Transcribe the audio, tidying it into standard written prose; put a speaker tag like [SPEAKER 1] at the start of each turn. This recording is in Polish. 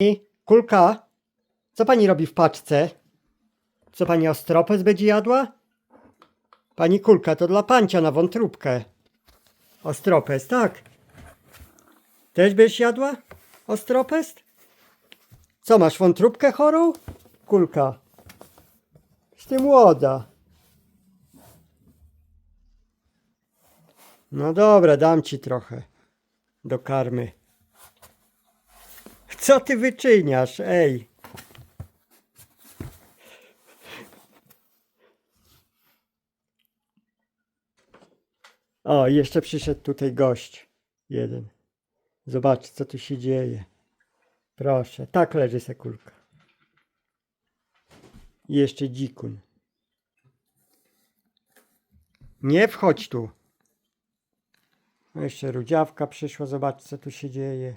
[SPEAKER 1] I Kulka, co pani robi w paczce? Co pani ostropes będzie jadła? Pani Kulka, to dla pancia na wątróbkę. Ostropes, tak. Też byś jadła ostropes? Co, masz wątróbkę chorą? Kulka. Ty młoda. No dobra, dam ci trochę do karmy. Co ty wyczyniasz, ej? O, jeszcze przyszedł tutaj gość. Jeden. Zobacz, co tu się dzieje. Proszę, tak leży sekulka. I jeszcze dzikun. Nie wchodź tu. Jeszcze rudziawka przyszła, zobacz, co tu się dzieje.